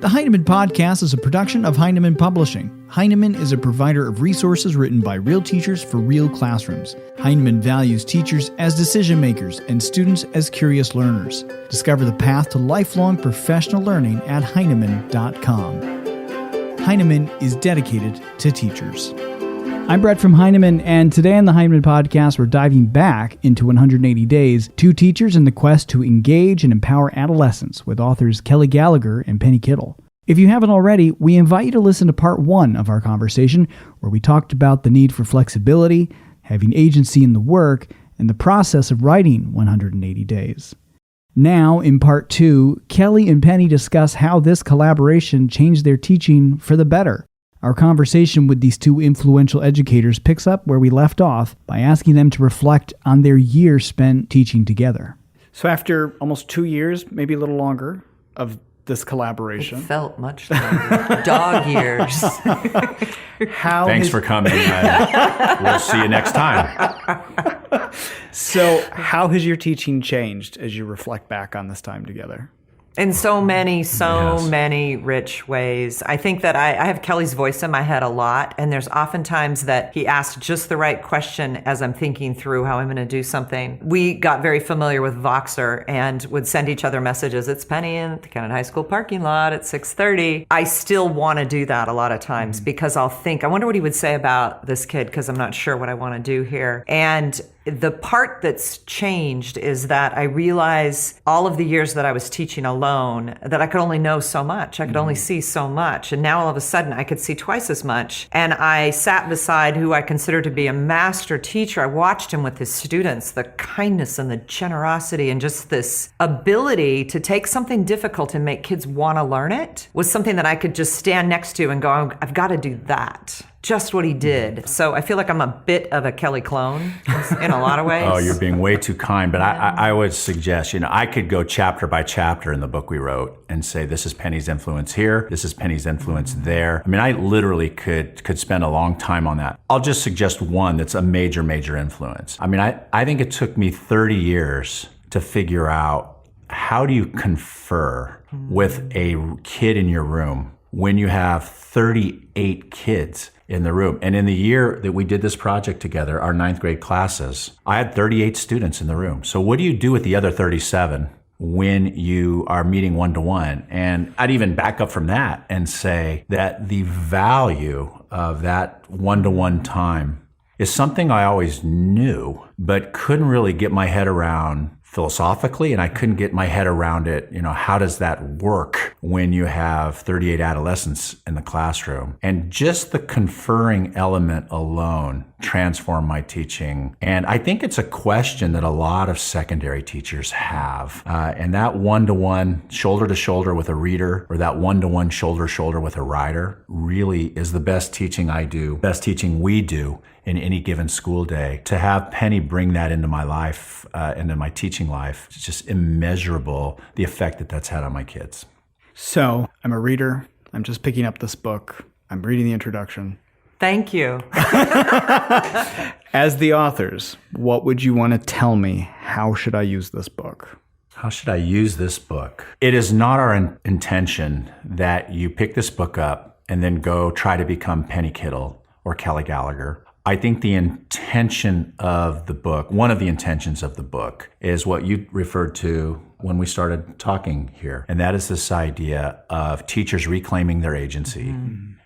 The Heinemann Podcast is a production of Heinemann Publishing. Heinemann is a provider of resources written by real teachers for real classrooms. Heinemann values teachers as decision makers and students as curious learners. Discover the path to lifelong professional learning at Heinemann.com. Heinemann is dedicated to teachers. I'm Brett from Heinemann, and today on the Heinemann Podcast, we're diving back into 180 Days, Two Teachers in the Quest to Engage and Empower Adolescents with authors Kelly Gallagher and Penny Kittle. If you haven't already, we invite you to listen to part 1 of our conversation, where we talked about the need for flexibility, having agency in the work, and the process of writing 180 Days. Now, in part 2, Kelly and Penny discuss how this collaboration changed their teaching for the better. Our conversation with these two influential educators picks up where we left off by asking them to reflect on their year spent teaching together. So after almost 2 years, maybe a little longer, of this collaboration. It felt much longer. Dog years. Thanks for coming. We'll see you next time. So how has your teaching changed as you reflect back on this time together? In so many rich ways. I think that I have Kelly's voice in my head a lot, and there's oftentimes that he asks just the right question as I'm thinking through how I'm going to do something. We got very familiar with Voxer and would send each other messages. It's Penny in the Cannon High School parking lot at 6:30. I still want to do that a lot of times because I'll think, I wonder what he would say about this kid because I'm not sure what I want to do here. And the part that's changed is that I realize all of the years that I was teaching alone that I could only know so much. I could only see so much. And now all of a sudden I could see twice as much. And I sat beside who I consider to be a master teacher. I watched him with his students, the kindness and the generosity and just this ability to take something difficult and make kids want to learn it was something that I could just stand next to and go, I've got to do that. Just what he did. So I feel like I'm a bit of a Kelly clone in a lot of ways. Oh, you're being way too kind. But I would suggest, I could go chapter by chapter in the book we wrote and say, this is Penny's influence here. This is Penny's influence there. I mean, I literally could spend a long time on that. I'll just suggest one that's a major, major influence. I mean, I think it took me 30 years to figure out how do you confer with a kid in your room when you have 38 kids in the room. And in the year that we did this project together, our 9th grade classes, I had 38 students in the room. So what do you do with the other 37 when you are meeting one-to-one? And I'd even back up from that and say that the value of that one-to-one time is something I always knew, but couldn't really get my head around philosophically, and I couldn't get my head around it. How does that work when you have 38 adolescents in the classroom? And just the conferring element alone transformed my teaching. And I think it's a question that a lot of secondary teachers have. And that one-to-one, shoulder-to-shoulder with a reader, or that one-to-one, shoulder-to-shoulder with a writer really is the best teaching I do, best teaching we do in any given school day. To have Penny bring that into my life, into my teaching life, it's just immeasurable, the effect that that's had on my kids. So I'm a reader. I'm just picking up this book. I'm reading the introduction. Thank you. As the authors, what would you want to tell me? How should I use this book? How should I use this book? It is not our intention that you pick this book up and then go try to become Penny Kittle or Kelly Gallagher. I think the intention of the book, one of the intentions of the book, is what you referred to when we started talking here. And that is this idea of teachers reclaiming their agency,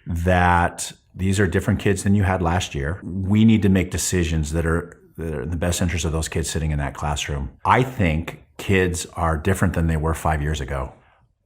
that these are different kids than you had last year. We need to make decisions that are in the best interest of those kids sitting in that classroom. I think kids are different than they were 5 years ago.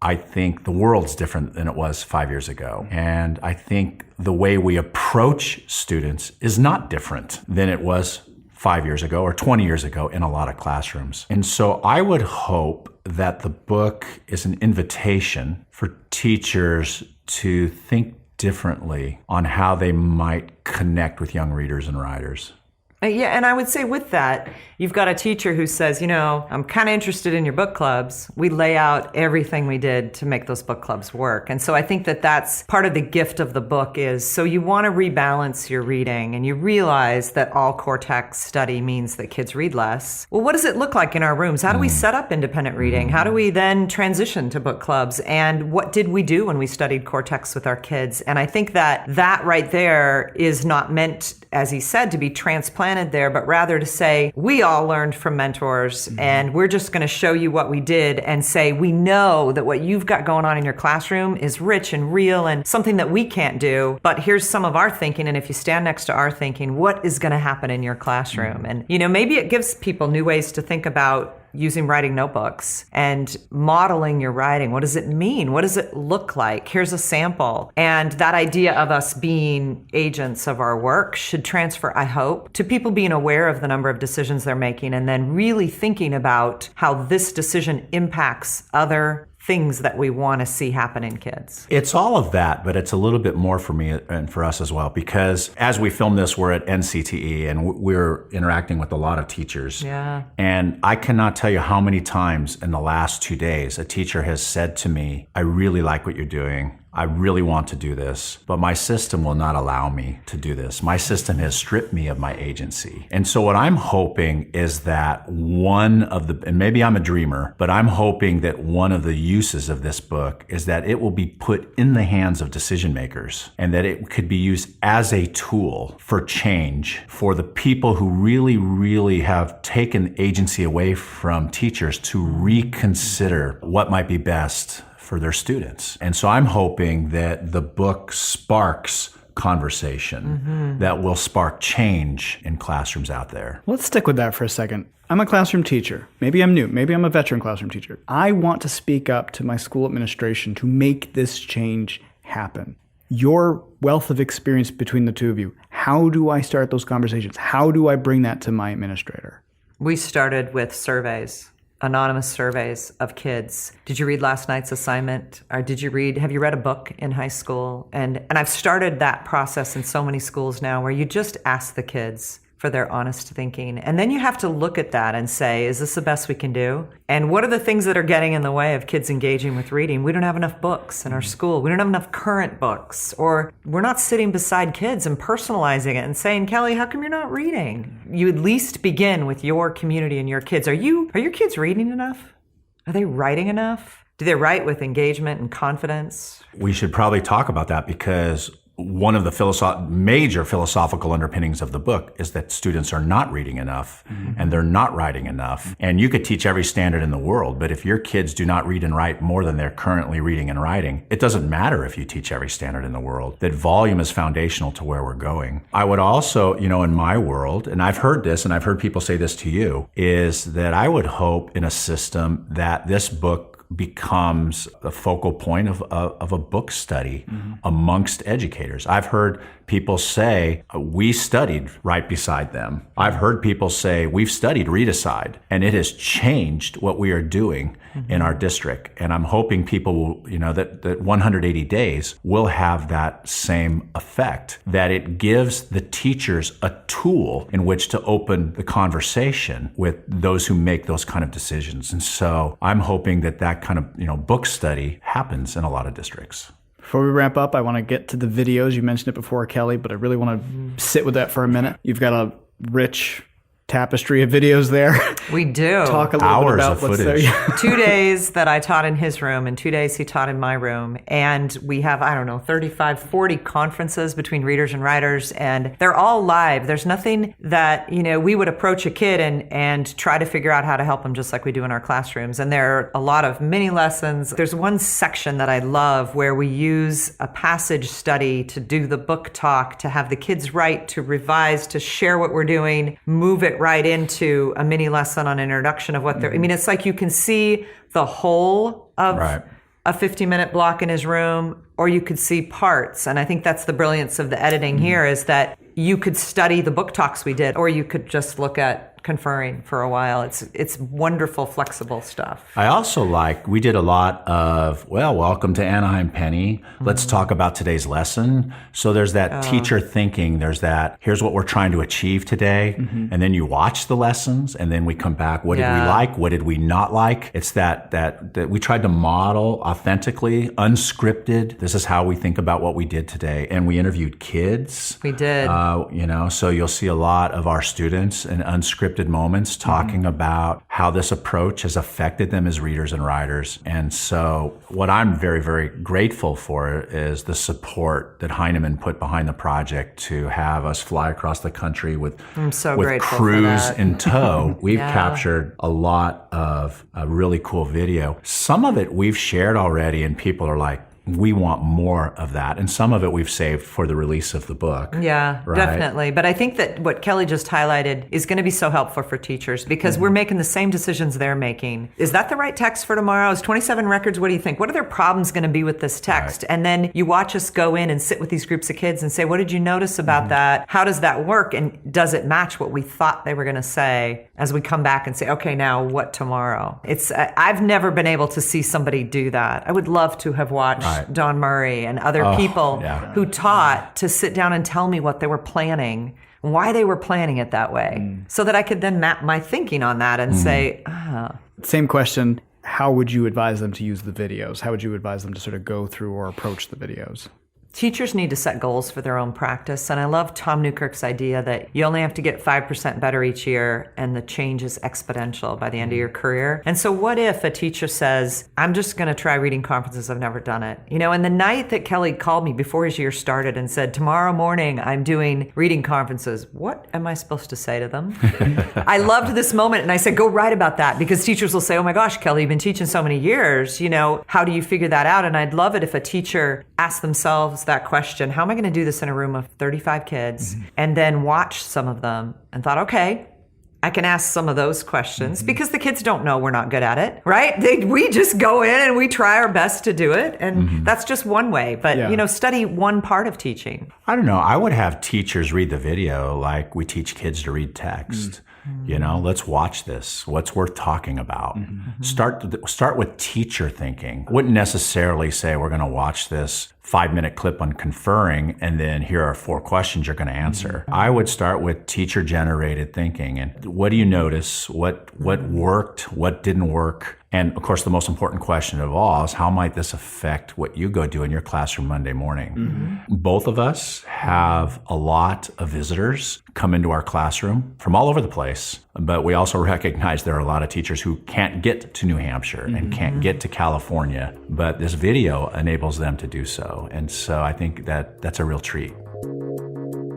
I think the world's different than it was 5 years ago. And I think the way we approach students is not different than it was 5 years ago or 20 years ago in a lot of classrooms. And so I would hope that the book is an invitation for teachers to think differently on how they might connect with young readers and writers. Yeah, and I would say with that, you've got a teacher who says, I'm kind of interested in your book clubs. We lay out everything we did to make those book clubs work. And so I think that that's part of the gift of the book is, so you want to rebalance your reading and you realize that all core text study means that kids read less. Well, what does it look like in our rooms? How do we set up independent reading? How do we then transition to book clubs? And what did we do when we studied core text with our kids? And I think that right there is not meant, as he said, to be transplanted there, but rather to say, we all learned from mentors and we're just going to show you what we did and say, we know that what you've got going on in your classroom is rich and real and something that we can't do, but here's some of our thinking. And if you stand next to our thinking, what is going to happen in your classroom? And, maybe it gives people new ways to think about using writing notebooks and modeling your writing. What does it mean? What does it look like? Here's a sample. And that idea of us being agents of our work should transfer, I hope, to people being aware of the number of decisions they're making and then really thinking about how this decision impacts other things that we want to see happen in kids. It's all of that, but it's a little bit more for me and for us as well, because as we film this, we're at NCTE and we're interacting with a lot of teachers. Yeah. And I cannot tell you how many times in the last 2 days a teacher has said to me, I really like what you're doing. I really want to do this, but my system will not allow me to do this. My system has stripped me of my agency. And so what I'm hoping is that and maybe I'm a dreamer, but I'm hoping that one of the uses of this book is that it will be put in the hands of decision makers and that it could be used as a tool for change for the people who really, really have taken agency away from teachers to reconsider what might be best for their students. And so I'm hoping that the book sparks conversation that will spark change in classrooms out there. Let's stick with that for a second. I'm a classroom teacher. Maybe I'm new. Maybe I'm a veteran classroom teacher. I want to speak up to my school administration to make this change happen. Your wealth of experience between the two of you, how do I start those conversations? How do I bring that to my administrator? We started with surveys. Anonymous surveys of kids. Did you read last night's assignment? Or have you read a book in high school? And I've started that process in so many schools now where you just ask the kids for their honest thinking. And then you have to look at that and say, is this the best we can do? And what are the things that are getting in the way of kids engaging with reading? We don't have enough books in our school. We don't have enough current books. Or we're not sitting beside kids and personalizing it and saying, Kelly, how come you're not reading? You at least begin with your community and your kids. Are your kids reading enough? Are they writing enough? Do they write with engagement and confidence? We should probably talk about that because one of the major philosophical underpinnings of the book is that students are not reading enough and they're not writing enough. And you could teach every standard in the world, but if your kids do not read and write more than they're currently reading and writing, it doesn't matter if you teach every standard in the world. That volume is foundational to where we're going. I would also, in my world, and I've heard this and I've heard people say this to you, is that I would hope in a system that this book becomes the focal point of a book study amongst educators. I've heard people say, we studied right beside them. I've heard people say, we've studied read aside, and it has changed what we are doing in our district. And I'm hoping people will, that 180 days will have that same effect, that it gives the teachers a tool in which to open the conversation with those who make those kind of decisions. And so I'm hoping that kind of, book study happens in a lot of districts. Before we wrap up, I want to get to the videos. You mentioned it before, Kelly, but I really want to sit with that for a minute. You've got a rich tapestry of videos there. We do. Talk a little bit about what's there. 2 days that I taught in his room and 2 days he taught in my room. And we have, 35, 40 conferences between readers and writers, and they're all live. There's nothing that, we would approach a kid and try to figure out how to help them just like we do in our classrooms. And there are a lot of mini lessons. There's one section that I love where we use a passage study to do the book talk, to have the kids write, to revise, to share what we're doing, move it right into a mini lesson on introduction of what they're, it's like you can see the whole of a 50-minute block in his room, or you could see parts. And I think that's the brilliance of the editing here, is that you could study the book talks we did, or you could just look at conferring for a while. It's wonderful, flexible stuff. I also we did a lot of, welcome to Anaheim, Penny. Let's talk about today's lesson. So there's that teacher thinking, there's that, here's what we're trying to achieve today. And then you watch the lessons and then we come back. What did we like? What did we not like? It's that we tried to model authentically, unscripted. This is how we think about what we did today. And we interviewed kids. We did. So you'll see a lot of our students in unscripted moments talking about how this approach has affected them as readers and writers. And so what I'm very, very grateful for is the support that Heinemann put behind the project to have us fly across the country with crews in tow. We've captured a lot of really cool video. Some of it we've shared already and people are like, we want more of that. And some of it we've saved for the release of the book. Yeah, right? Definitely. But I think that what Kelly just highlighted is going to be so helpful for teachers because we're making the same decisions they're making. Is that the right text for tomorrow? Is 27 records? What do you think? What are their problems going to be with this text? Right. And then you watch us go in and sit with these groups of kids and say, what did you notice about that? How does that work? And does it match what we thought they were going to say as we come back and say, okay, now what tomorrow? I've never been able to see somebody do that. I would love to have watched Don Murray and other people who taught to sit down and tell me what they were planning, why they were planning it that way, so that I could then map my thinking on that and say, Same question. How would you advise them to use the videos? How would you advise them to sort of go through or approach the videos? Teachers need to set goals for their own practice. And I love Tom Newkirk's idea that you only have to get 5% better each year and the change is exponential by the end of your career. And so what if a teacher says, I'm just going to try reading conferences, I've never done it. And the night that Kelly called me before his year started and said, tomorrow morning I'm doing reading conferences, what am I supposed to say to them? I loved this moment and I said, go write about that, because teachers will say, oh my gosh, Kelly, you've been teaching so many years, how do you figure that out? And I'd love it if a teacher asked themselves that question, how am I going to do this in a room of 35 kids? And then watch some of them and thought, okay, I can ask some of those questions because the kids don't know we're not good at it, right? We just go in and we try our best to do it. And that's just one way. But, study one part of teaching. I don't know. I would have teachers read the video like we teach kids to read text. Let's watch this. What's worth talking about? Start with teacher thinking. Wouldn't necessarily say we're going to watch this 5-minute clip on conferring and then here are 4 questions you're going to answer. I would start with teacher generated thinking and what do you notice? What worked? What didn't work? And of course, the most important question of all is how might this affect what you go do in your classroom Monday morning? Both of us have a lot of visitors come into our classroom from all over the place, but we also recognize there are a lot of teachers who can't get to New Hampshire and can't get to California, but this video enables them to do so. And so I think that's a real treat.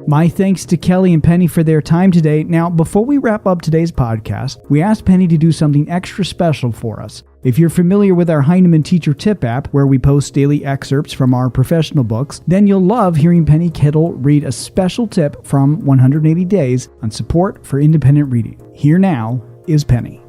My thanks to Kelly and Penny for their time today. Now, before we wrap up today's podcast, we asked Penny to do something extra special for us. If you're familiar with our Heinemann Teacher Tip app, where we post daily excerpts from our professional books, then you'll love hearing Penny Kittle read a special tip from 180 Days on support for independent reading. Here now is Penny.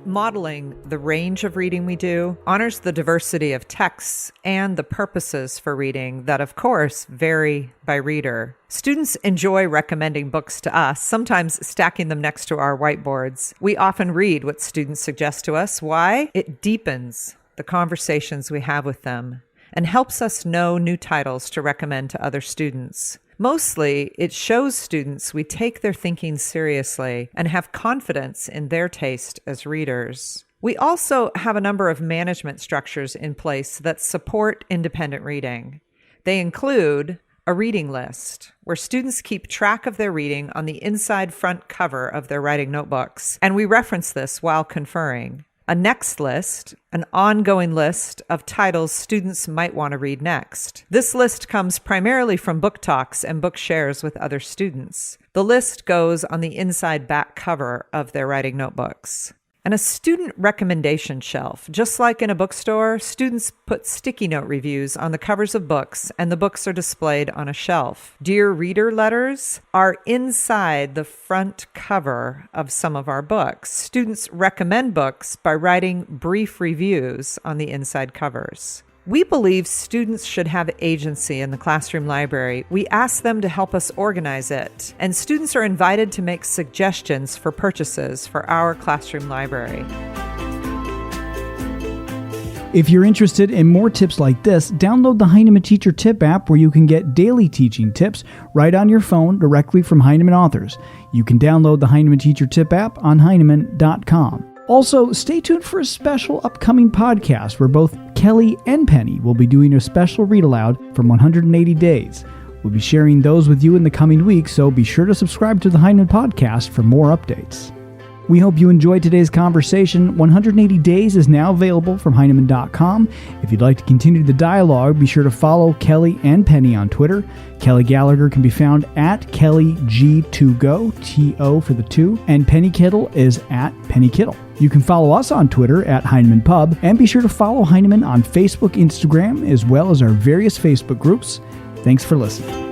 Modeling the range of reading we do honors the diversity of texts and the purposes for reading that, of course, vary by reader. Students enjoy recommending books to us, sometimes stacking them next to our whiteboards. We often read what students suggest to us. Why? It deepens the conversations we have with them and helps us know new titles to recommend to other students. Mostly, it shows students we take their thinking seriously and have confidence in their taste as readers. We also have a number of management structures in place that support independent reading. They include a reading list, where students keep track of their reading on the inside front cover of their writing notebooks, and we reference this while conferring. A next list, an ongoing list of titles students might want to read next. This list comes primarily from book talks and book shares with other students. The list goes on the inside back cover of their writing notebooks. And a student recommendation shelf. Just like in a bookstore, students put sticky note reviews on the covers of books, and the books are displayed on a shelf. Dear Reader letters are inside the front cover of some of our books. Students recommend books by writing brief reviews on the inside covers. We believe students should have agency in the classroom library. We ask them to help us organize it, and students are invited to make suggestions for purchases for our classroom library. If you're interested in more tips like this, download the Heinemann Teacher Tip app where you can get daily teaching tips right on your phone directly from Heinemann authors. You can download the Heinemann Teacher Tip app on Heinemann.com. Also, stay tuned for a special upcoming podcast where both Kelly and Penny will be doing a special read aloud from 180 Days. We'll be sharing those with you in the coming weeks, so be sure to subscribe to the Heinemann Podcast for more updates. We hope you enjoyed today's conversation. 180 Days is now available from Heinemann.com. If you'd like to continue the dialogue, be sure to follow Kelly and Penny on Twitter. Kelly Gallagher can be found at KellyG2Go, T-O for the 2, and Penny Kittle is at Penny Kittle. You can follow us on Twitter at Heinemann Pub, and be sure to follow Heinemann on Facebook, Instagram, as well as our various Facebook groups. Thanks for listening.